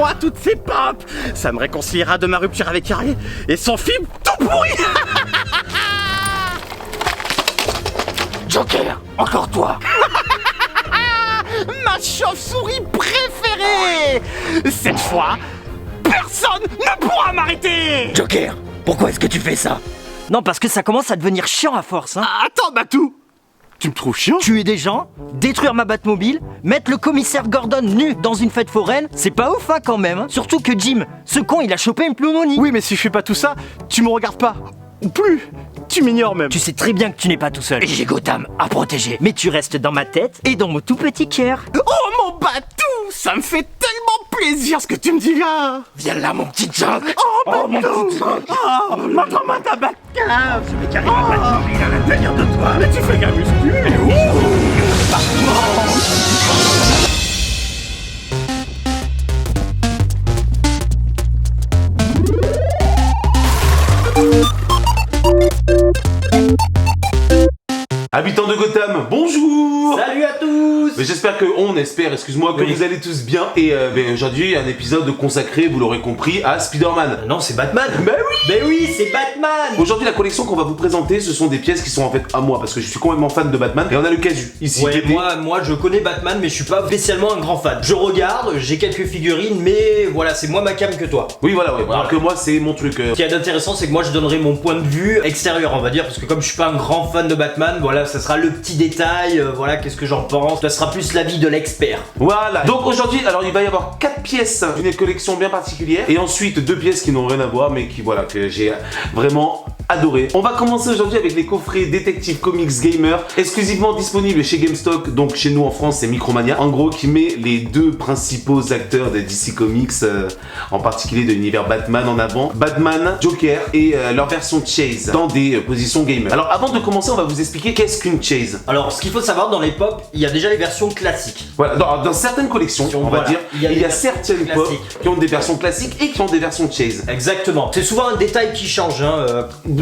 moi toutes ces pop. Ça me réconciliera de ma rupture avec Harry et son film tout pourri. Joker, encore toi. Ma chauve-souris préférée. Cette fois, personne ne pourra m'arrêter. Joker, pourquoi est-ce que tu fais ça? Non, parce que ça commence à devenir chiant à force, hein. Attends, Batou. Tu me trouves chiant? Tuer des gens, détruire ma Batmobile, mettre le commissaire Gordon nu dans une fête foraine, c'est pas ouf, hein, quand même, hein. Surtout que Jim, ce con, il a chopé une pneumonie. Oui, mais si je fais pas tout ça, tu me regardes pas. Ou plus. Tu m'ignores même. Tu sais très bien que tu n'es pas tout seul. Et j'ai Gotham à protéger. Mais tu restes dans ma tête et dans mon tout petit cœur. Oh mon Batou, ça me fait tellement plaisir ce que tu me dis là. Viens là, mon petit Junk. Oh mon Batou. petit Junk. Oh, montre-moi ta Batcave. Je vais carrément Batmobile à l'intérieur de toi. Mais tu fais de la muscu. Habitants de Gotham, bonjour. Salut à tous. Mais j'espère que excuse-moi, que vous allez tous bien. Et aujourd'hui, il y a un épisode consacré, vous l'aurez compris, à Spider-Man. Non, c'est Batman. Bah oui. Mais oui, c'est Batman. Aujourd'hui, la collection qu'on va vous présenter, ce sont des pièces qui sont en fait à moi, parce que je suis complètement fan de Batman. Et on a le casu ici. Ouais, Dédé. moi je connais Batman, mais je suis pas spécialement un grand fan. Je regarde, j'ai quelques figurines, mais voilà, c'est moins ma cam que toi. Oui, voilà, ouais. Alors que moi, c'est mon truc. Ce qui est intéressant, c'est que moi je donnerai mon point de vue extérieur, on va dire, parce que comme je suis pas un grand fan de Batman, voilà, ça sera le petit détail, voilà, qu'est-ce que j'en pense. Ça sera plus l'avis de l'expert. Voilà. Donc aujourd'hui, alors il va y avoir 4 pièces d'une collection bien particulière, et ensuite 2 pièces qui n'ont rien à voir, mais qui voilà, que j'ai vraiment adoré. On va commencer aujourd'hui avec les coffrets Detective Comics Gamer, exclusivement disponibles chez GameStop, donc chez nous en France c'est Micromania, en gros qui met les 2 principaux acteurs de DC Comics, en particulier de l'univers Batman en avant, Batman, Joker et leur version Chase, dans des positions gamer. Alors avant de commencer, on va vous expliquer qu'est-ce qu'une Chase. Alors, ce qu'il faut savoir dans les pop, il y a déjà les versions classiques. Voilà, dans certaines collections, on va Voilà. dire, Il y a il y des a certaines versions pop classiques. qui ont des versions classiques et qui ont des versions Chase. Exactement. C'est souvent un détail qui change, hein.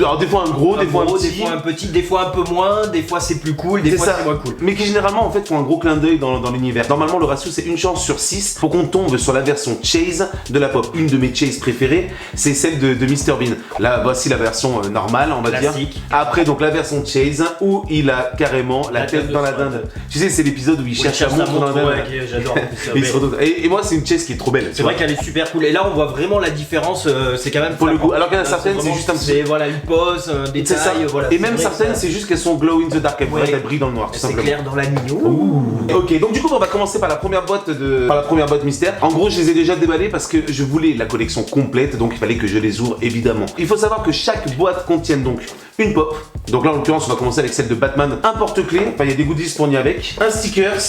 Alors des fois un gros, des fois un petit. des fois un petit, des fois un peu moins, des fois c'est plus cool, des C'est fois ça, c'est moins cool. mais qui généralement en fait font un gros clin d'œil dans l'univers. Normalement le ratio c'est une chance sur 6 pour qu'on tombe sur la version Chase de la pop. Une de mes Chase préférées, c'est celle de Mr Bean. Là voici la version normale, on va Classique. dire. Après donc la version Chase où il a carrément la tête dans la dinde. Tu sais c'est l'épisode où il cherche la montre dans la dinde. ouais, j'adore. Et il se retourne. Et moi c'est une Chase qui est trop belle. C'est vrai qu'elle est super cool. Et là on voit vraiment la différence, c'est quand même Pour le flagrant. coup. Alors qu'il y en a Là, certaines, c'est vraiment- juste un petit- C'est voilà, une pose, un C'est ça. détail, voilà. Et c'est même vrai que certaines ça- c'est juste qu'elles sont glow in the dark, Ouais. elles brillent dans le noir tout c'est simplement. clair dans la mignon. Ok, donc du coup on va commencer par la première boîte mystère. En gros je les ai déjà déballées parce que je voulais la collection complète, donc il fallait que je les ouvre évidemment. Il faut savoir que chaque boîte contient donc une pop. Donc là en l'occurrence on va commencer avec celle de Batman, un porte-clés, enfin il y a des goodies fournis avec, un stickers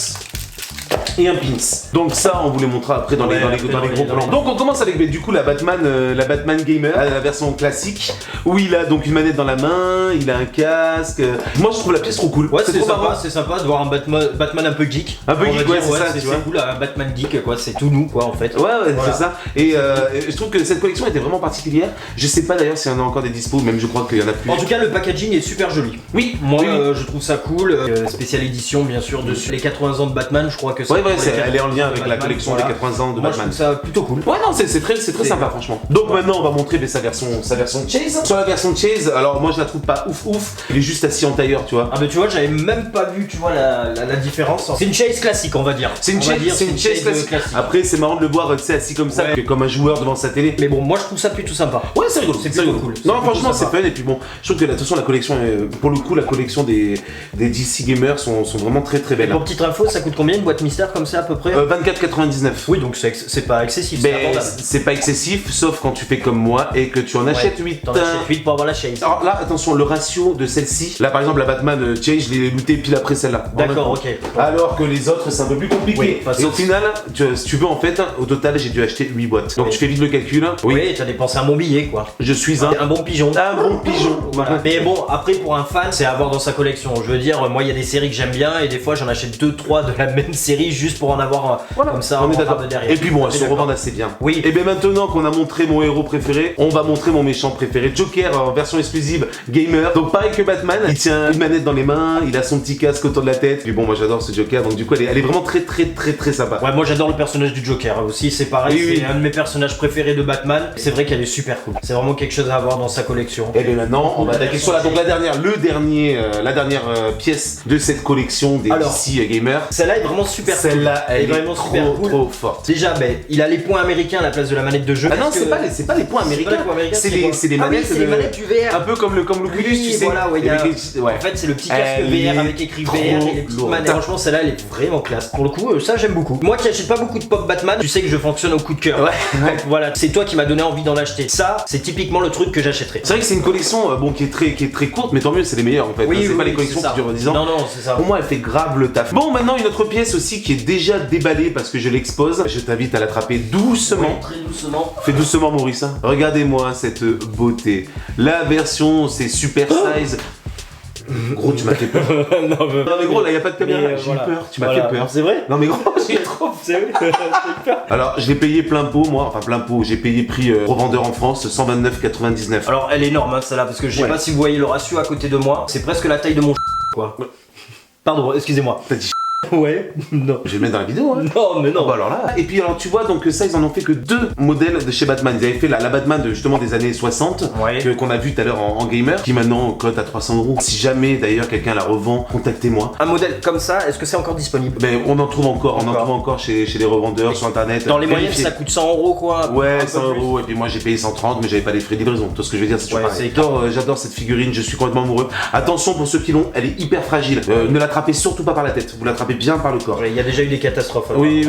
et un pins. Donc ça on vous les montrera après dans les gros plans. Donc on commence avec du coup la Batman Gamer, la version classique, où il a donc une manette dans la main, il a un casque. Moi je trouve la pièce trop cool. Ouais, c'est trop marrant. sympa, c'est sympa de voir un Batman un peu geek. Un peu On va geek, dire, ouais, c'est ça, tu c'est vois. cool, un Batman geek, quoi, c'est tout nous, quoi, en fait. Ouais, Voilà. c'est ça. Et je trouve que cette collection était vraiment particulière. Je sais pas d'ailleurs s'il y en a encore des dispos, même je crois qu'il y en a plus. En tout cas, le packaging est super joli. Oui, Moi, oui, oui. je trouve ça cool. Spéciale édition, bien sûr, dessus. Les 80 ans de Batman, je crois que c'est. Ouais, pour les elle est en lien 80 avec de la Batman, collection voilà. des 80 ans de Moi, je Batman. trouve ça plutôt cool. Ouais, non, c'est très sympa, franchement. Donc maintenant, on va montrer sa version Chase. Sur la version Chase, alors moi je la trouve pas ouf. Il est juste assis en tailleur, tu vois. Ah, bah tu vois, j'avais même pas vu, tu vois, la différence. C'est une chase classique, on va dire. C'est une On va Chase, dire, c'est une Chase classique. Après, c'est marrant de le voir, tu sais, assis comme ça, Ouais. comme un joueur devant sa télé. Mais bon, moi, je trouve ça plutôt sympa. Ouais, c'est rigolo, C'est plutôt cool. C'est Non, plutôt franchement, c'est sympa. fun. Et puis bon, je trouve que de toute façon, la collection, pour le coup, la collection des DC Gamers sont vraiment très Et belles. pour petite info, ça coûte combien une boîte mystère comme ça à peu près 24,99. Oui, donc c'est pas excessif, c'est Mais abordable. c'est pas excessif, sauf quand tu fais comme moi et que tu en achètes 8. T'en achètes 8 pour avoir la chase. Alors là, attention, le ratio de celle-ci. Là, par exemple, la Batman Chase, je l'ai looté pile après celle-là. D'accord, En ok. même temps. Alors que les autres, c'est un peu plus compliqué. Oui, enfin, et au sauf- final, si tu veux, en fait, au total, j'ai dû acheter 8 boîtes. Donc Oui. tu fais vite le calcul. Oui, t'as dépensé un bon billet, quoi. Je suis un Un bon pigeon. bon pigeon. Voilà. Mais bon, après pour un fan, c'est à avoir dans sa collection. Je veux dire, moi il y a des séries que j'aime bien et des fois j'en achète 2-3 de la même série série juste pour en avoir comme ça on est en d'accord. barre de derrière. Et puis bon, elles On est se d'accord. revendent assez bien. Oui. Et bien maintenant qu'on a montré mon héros préféré, on va montrer mon méchant préféré, Joker en version exclusive gamer. Donc pareil que Batman, il tient une manette dans les mains, il a son petit casque autour de la tête. Puis bon, moi j'adore ce Joker, donc du coup elle est vraiment très sympa. Ouais, moi j'adore le personnage du Joker aussi, c'est pareil, Oui, c'est oui. un de mes personnages préférés de Batman. C'est vrai qu'elle est super cool. C'est vraiment quelque chose à avoir dans sa collection. Et bien maintenant, on va attaquer sur la dernière pièce de cette collection des Alors, DC Gamer. Celle-là est vraiment super cool. Celle-là, elle est vraiment super cool. trop forte. Déjà, il a les points américains à la place de la manette de jeu. Ah non, Parce c'est que- pas les points c'est pas américains, les points américains, c'est quoi les Ah oui, manettes c'est les manettes du VR. un peu comme l'Oculus, Oui, tu sais. voilà, ouais, il y a- ouais. En fait, c'est le petit casque Elle VR est avec écrit trop VR et les petites lourde. manettes. Franchement, celle-là, elle est vraiment classe. Pour le coup, ça, j'aime beaucoup. Moi qui achète pas beaucoup de pop Batman, tu sais que je fonctionne au coup de cœur. Ouais. Donc, voilà, c'est toi qui m'as donné envie d'en acheter. Ça, c'est typiquement le truc que j'achèterais. C'est vrai que c'est une collection bon, qui est très courte, mais tant mieux, c'est les meilleures en fait. C'est pas les collections qui durent 10 ans. Non, non, c'est ça. Pour moi, elle fait grave le taf. Bon, maintenant, une autre pièce aussi qui est déjà déballée parce que je l'expose. Je t'invite à l'attraper doucement. Très doucement. Fais doucement, Maurice. Hein. Regardez-moi cette beauté. La version, c'est super size. Gros, tu m'as fait peur. non, Mais gros, là, y a pas de caméra. Mais, J'ai voilà. eu peur. Tu m'as Voilà. fait peur. C'est vrai. Non, mais gros, j'ai trop. C'est vrai. J'ai peur. Alors, je l'ai payé plein pot, moi. Enfin, plein pot. J'ai payé prix revendeur en France, 129,99. Alors, elle est énorme, hein, celle-là, parce que je sais Ouais. pas si vous voyez le ratio à côté de moi. C'est presque la taille de mon quoi. Pardon, excusez-moi. T'as dit Ouais. Non. Je vais le mettre dans la vidéo, hein. Non, mais non. Bah alors là. Et puis alors tu vois donc ça ils en ont fait que 2 modèles de chez Batman. Ils avaient fait la Batman de justement des années 60 Ouais. qu'on a vu tout à l'heure en gamer, qui maintenant cote à 300 €. Si jamais d'ailleurs quelqu'un la revend, contactez-moi. Un modèle comme ça, est-ce que c'est encore disponible? Ben on en trouve encore chez les revendeurs sur internet. Dans les moyennes, Vérifiez. ça coûte 100 € quoi. Ouais, Un peu 100 plus. €, et puis moi j'ai payé 130, mais j'avais pas les frais de livraison. Tout ce que je veux dire, c'est toujours Ouais, pareil. c'est J'adore cette figurine, je suis complètement amoureux. Attention pour ceux qui l'ont, elle est hyper fragile. Ne l'attrapez surtout pas par la tête, vous l'attrapez bien par le corps. Ouais, il y a déjà eu des catastrophes. Oui.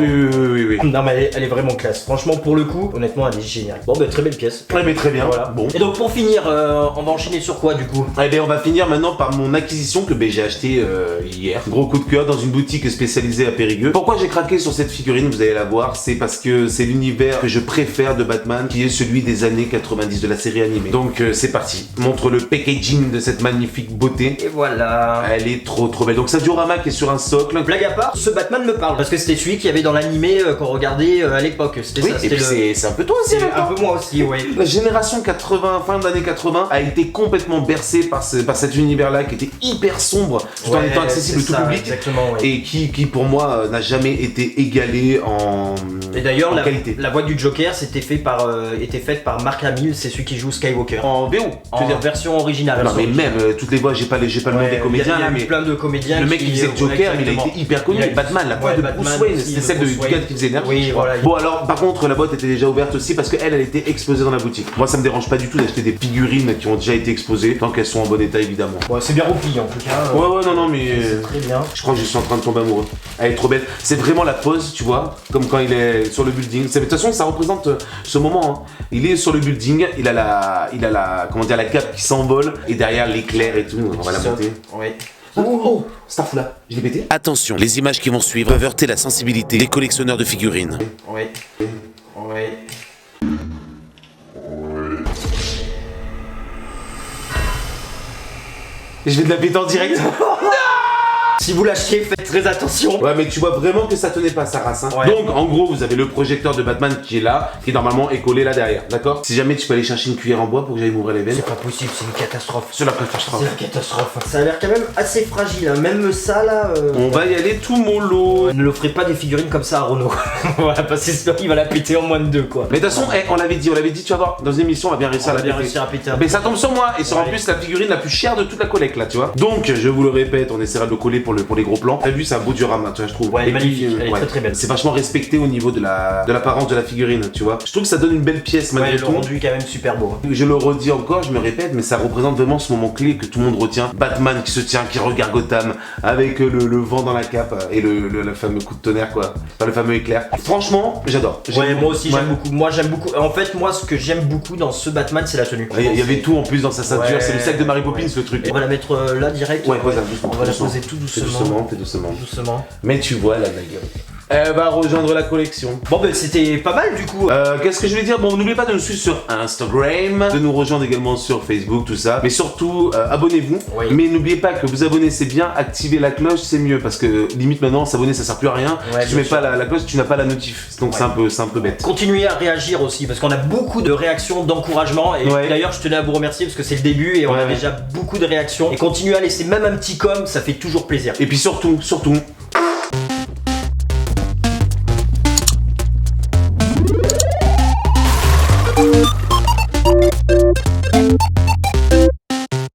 Non, mais elle est vraiment classe. Franchement, pour le coup, honnêtement, elle est géniale. Bon, bah, très belle pièce. Ouais, mais très bien. Voilà. Bon. Et donc, pour finir, on va enchaîner sur quoi du coup? Eh bien, on va finir maintenant par mon acquisition que j'ai acheté hier. Gros coup de cœur dans une boutique spécialisée à Périgueux. Pourquoi j'ai craqué sur cette figurine, vous allez la voir, c'est parce que c'est l'univers que je préfère de Batman, qui est celui des années 90 de la série animée. Donc c'est parti. Montre le packaging de cette magnifique beauté. Et voilà. Elle est trop belle. Donc ça diorama qui est sur un socle. Blague à part, ce Batman me parle parce que c'était celui qu'il y avait dans l'animé qu'on regardait à l'époque. C'était Oui, ça, et c'était puis c'est un peu toi aussi. c'est en même un temps. peu moi aussi, ouais. La génération 80, fin d'année 80, a été complètement bercée par cet univers-là qui était hyper sombre, tout en Ouais, étant accessible c'est au tout ça, public. Exactement, ouais. Et qui pour moi n'a jamais été égalé en, Et d'ailleurs, en la, qualité. la voix du Joker était faite par Mark Hamill, c'est celui qui joue Skywalker. En VO, tu En veux dire. version originale. Non mais même toutes les voix, j'ai pas le nom des comédiens il y a là, eu mais plein de comédiens. le mec qui faisait le Joker, il a été hyper connu. Batman, la voix de Bruce Wayne, c'était celle du gars qui faisait Nerf. Oui, voilà. Bon alors par contre la boîte était déjà ouverte aussi parce qu'elle était exposée dans la boutique. Moi ça me dérange pas du tout d'acheter des figurines qui ont déjà été exposées tant qu'elles sont en bon état évidemment. Bon, c'est bien rempli en tout cas. Ouais non mais C'est très bien. je crois que je suis en train de tomber amoureux. Elle est trop belle. C'est vraiment la pose, tu vois, comme quand il est sur le building. De toute façon, ça représente ce moment. Hein. Il est sur le building, il a la cape qui s'envole et derrière l'éclair et tout. On va la monter. Ouais. Oh, Starfula, je l'ai pété. Attention, les images qui vont suivre peuvent heurter la sensibilité des collectionneurs de figurines. Ouais. Ouais. Je vais te la péter en direct. Si vous l'achetez, faites très attention. Ouais, mais tu vois vraiment que ça tenait pas sa race. Hein. Ouais. Donc, en gros, vous avez le projecteur de Batman qui est là, qui normalement est collé là derrière. D'accord. Si jamais tu peux aller chercher une cuillère en bois pour que j'aille m'ouvrir les veines. C'est pas possible, c'est une catastrophe. C'est la catastrophe. C'est une catastrophe. Ça a l'air quand même assez fragile, hein. Même ça là. On va y aller tout mollo. Ne l'offrez pas des figurines comme ça à Renault. Voilà, parce que sinon il va la péter en moins de 2 quoi. Mais de toute façon, on l'avait dit, tu vas voir, dans une émission, on va bien réussir à la péter. réussir à péter un Mais ça tombe sur moi, et c'est en Ouais. plus la figurine la plus chère de toute la collecte là, tu vois. Donc, je vous le répète, on essaiera de le coller pour les gros plans. T'as vu, c'est un beau diorama, tu vois, je trouve. Ouais, elle est Et puis, magnifique, elle est très, très belle. C'est vachement respecté au niveau de l'apparence de la figurine, tu vois. Je trouve que ça donne une belle pièce malgré Ouais, le tout. rendu est quand même super beau. Hein. Je le redis encore, je me répète, mais ça représente vraiment ce moment clé que tout le monde retient. Batman qui se tient, qui regarde Gotham, avec le vent dans la cape et le fameux coup de tonnerre, quoi. Enfin, le fameux éclair. Franchement, j'adore. Ouais, moi aussi Ouais. j'aime beaucoup. Moi j'aime beaucoup. En fait, moi ce que j'aime beaucoup dans ce Batman, c'est la tenue. Il y avait tout en plus dans sa ceinture, Ouais, c'est le sac de Mary Poppins, ouais. le truc. On va la mettre là direct. Ouais, pose-la doucement. On va la doucement. poser tout Fais doucement. doucement, fais doucement. Doucement. Mais tu vois la gueule. Elle va rejoindre la collection. Bon ben c'était pas mal du coup. Qu'est-ce que je vais dire? Bon, n'oubliez pas de nous suivre sur Instagram, de nous rejoindre également sur Facebook, tout ça. Mais surtout, abonnez-vous. Oui. Mais n'oubliez pas que vous abonner c'est bien, activer la cloche c'est mieux parce que limite maintenant s'abonner ça sert plus à rien. Ouais, Si tu mets pas la cloche, tu n'as pas la notif. Donc c'est un peu bête. Continuez à réagir aussi parce qu'on a beaucoup de réactions, d'encouragement et Ouais. d'ailleurs je tenais à vous remercier parce que c'est le début et on a Ouais. déjà beaucoup de réactions et continuez à laisser même un petit com, ça fait toujours plaisir. Et puis surtout, Thank you.